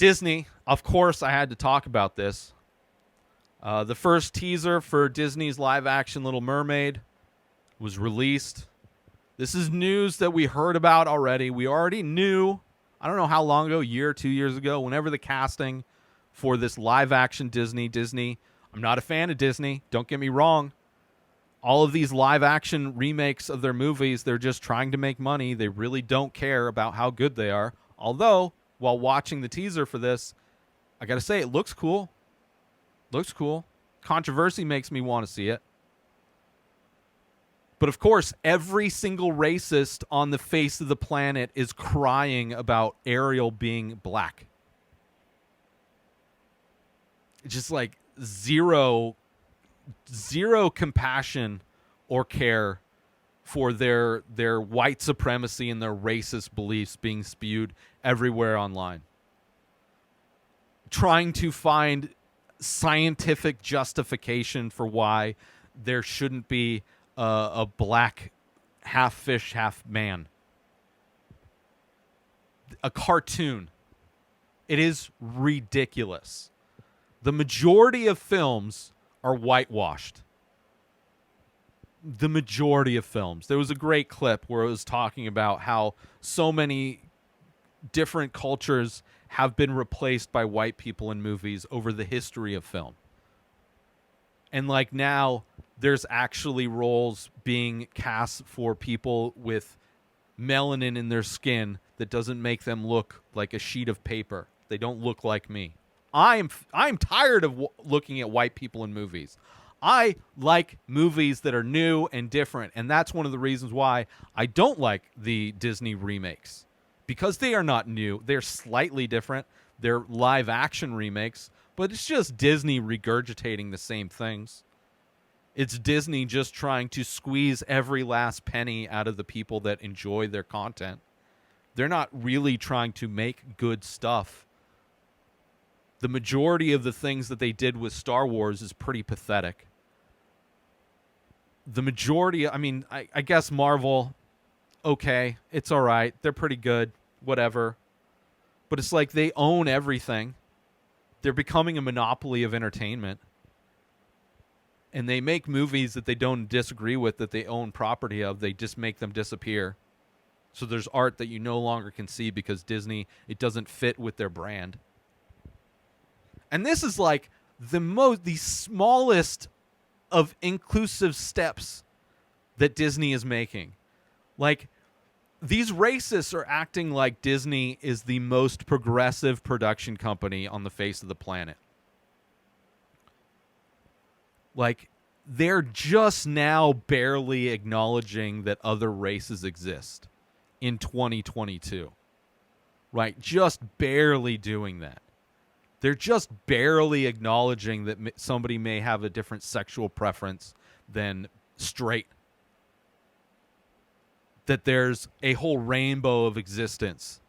Disney, of course, I had to talk about this. The first teaser for Disney's live-action Little Mermaid was released. This is news that we heard about already. We already knew, I don't know how long ago, a year, 2 years ago, whenever the casting for this live-action Disney, I'm not a fan of Disney, don't get me wrong. All of these live-action remakes of their movies, they're just trying to make money. They really don't care about how good they are. Although, while watching the teaser for this, I gotta say, it looks cool. Looks cool. Controversy makes me want to see it. But of course, every single racist on the face of the planet is crying about Ariel being black. Just like zero compassion or care for their white supremacy and their racist beliefs being spewed everywhere online. Trying to find scientific justification for why there shouldn't be a black half fish, half man. A cartoon. It is ridiculous. The majority of films are whitewashed. The majority of films. There was a great clip where it was talking about how so many different cultures have been replaced by white people in movies over the history of film. And like now, there's actually roles being cast for people with melanin in their skin that doesn't make them look like a sheet of paper. They don't look like me. I'm tired of looking at white people in movies. I like movies that are new and different, and that's one of the reasons why I don't like the Disney remakes. Because they are not new. They're slightly different. They're live-action remakes, but it's just Disney regurgitating the same things. It's Disney just trying to squeeze every last penny out of the people that enjoy their content. They're not really trying to make good stuff. The majority of the things that they did with Star Wars is pretty pathetic. The majority, I mean, I guess Marvel, okay, it's all right. They're pretty good, whatever. But it's like they own everything. They're becoming a monopoly of entertainment. And they make movies that they don't disagree with, that they own property of. They just make them disappear. So there's art that you no longer can see because Disney, it doesn't fit with their brand. And this is like the smallest of inclusive steps that Disney is making. Like, these racists are acting like Disney is the most progressive production company on the face of the planet. Like, they're just now barely acknowledging that other races exist in 2022. Right? Just barely doing that. They're just barely acknowledging that somebody may have a different sexual preference than straight. That there's a whole rainbow of existence.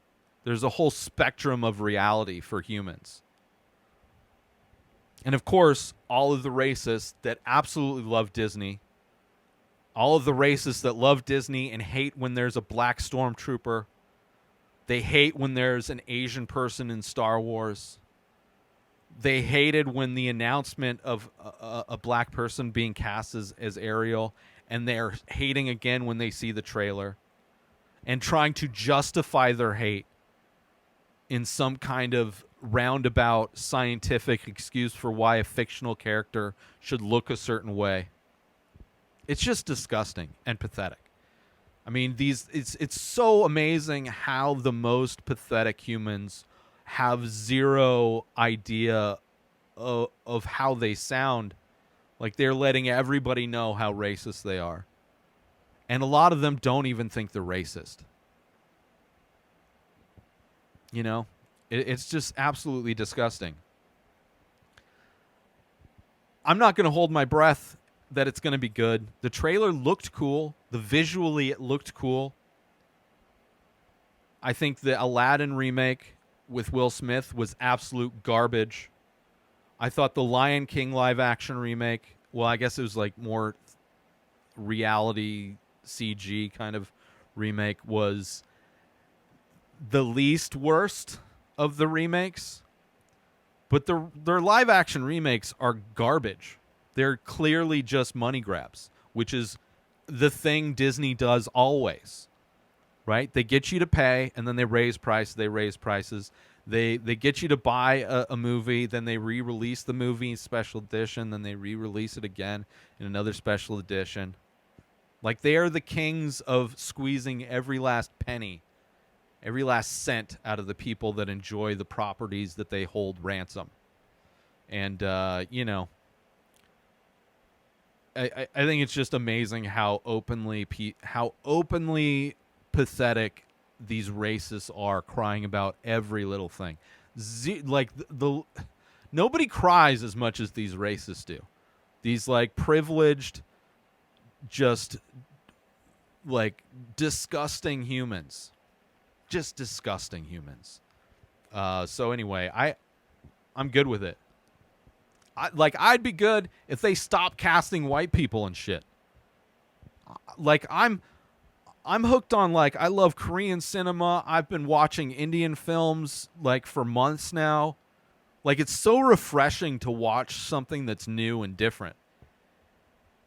There's a whole spectrum of reality for humans. And of course, all of the racists that absolutely love Disney, all of the racists that love Disney and hate when there's a black stormtrooper, they hate when there's an Asian person in Star Wars. They hated when the announcement of a black person being cast as Ariel, and they're hating again when they see the trailer and trying to justify their hate in some kind of roundabout scientific excuse for why a fictional character should look a certain way. It's just disgusting and pathetic. I mean, it's so amazing how the most pathetic humans have zero idea of how they sound. Like, they're letting everybody know how racist they are. And a lot of them don't even think they're racist. You know? It's just absolutely disgusting. I'm not going to hold my breath that it's going to be good. The trailer looked cool. Visually, it looked cool. I think the Aladdin remake with Will Smith was absolute garbage. I thought the Lion King live-action remake, well, I guess it was like more reality CG kind of remake, was the least worst of the remakes, but their live action remakes are garbage. They're clearly just money grabs, which is the thing Disney does always, right? They get you to pay, and then they raise prices. They get you to buy a movie, then they re-release the movie in special edition, then they re-release it again in another special edition. Like, they are the kings of squeezing every last penny, every last cent out of the people that enjoy the properties that they hold ransom. And, you know, I think it's just amazing how openly pathetic these racists are, crying about every little thing. Nobody cries as much as these racists do. These, like, privileged, just, like, disgusting humans. Just disgusting humans. So anyway, I'm good with it. I'd be good if they stopped casting white people and shit. Like, I'm hooked on, like, I love Korean cinema. I've been watching Indian films, like, for months now. Like, it's so refreshing to watch something that's new and different.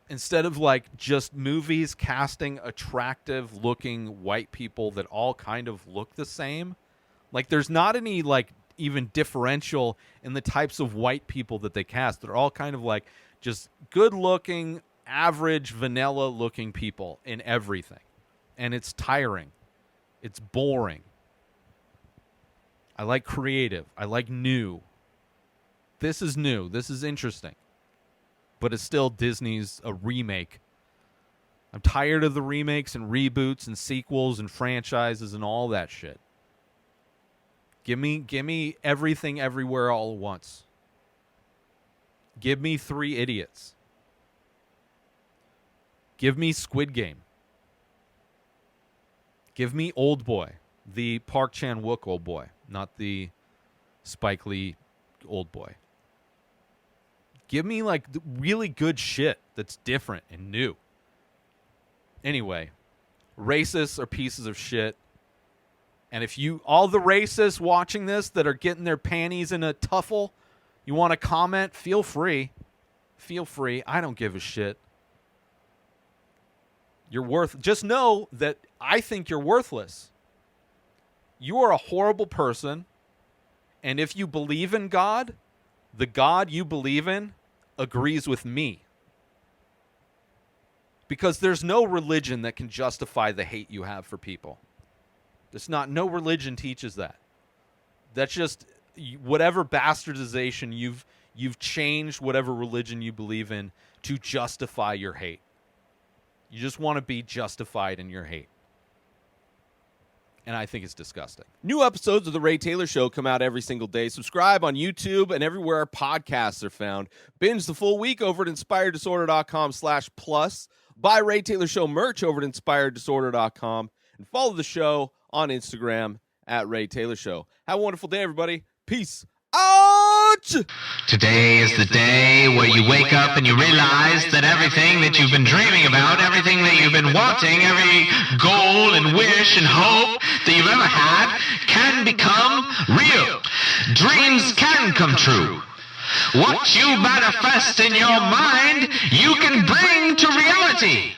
Instead of, like, just movies casting attractive-looking white people that all kind of look the same. Like, there's not any, like, even differential in the types of white people that they cast. They're all kind of, like, just good-looking, average, vanilla-looking people in everything. And it's tiring. It's boring. I like creative. I like new. This is new. This is interesting. But it's still Disney's a remake. I'm tired of the remakes and reboots and sequels and franchises and all that shit. Give me everything everywhere all at once. Give me 3 Idiots. Give me Squid Game. Give me Old Boy, the Park Chan-wook Old Boy, not the Spike Lee Old Boy. Give me, like, really good shit that's different and new. Anyway, racists are pieces of shit. And if all the racists watching this that are getting their panties in a tuffle, you want to comment, feel free. Feel free. I don't give a shit. Just know that I think you're worthless. You are a horrible person. And if you believe in God, the God you believe in agrees with me. Because there's no religion that can justify the hate you have for people. No religion teaches that. That's just whatever bastardization you've changed whatever religion you believe in to justify your hate. You just want to be justified in your hate. And I think it's disgusting. New episodes of The Ray Taylor Show come out every single day. Subscribe on YouTube and everywhere our podcasts are found. Binge the full week over at inspireddisorder.com/plus. Buy Ray Taylor Show merch over at inspireddisorder.com. And follow the show on Instagram at Ray Taylor Show. Have a wonderful day, everybody. Peace out! Today is the day where you wake up and you realize that everything that you've been dreaming about, everything that you've been wanting, every goal and wish and hope that you've ever had can become real. Dreams can come true. What you manifest in your mind, you can bring to reality.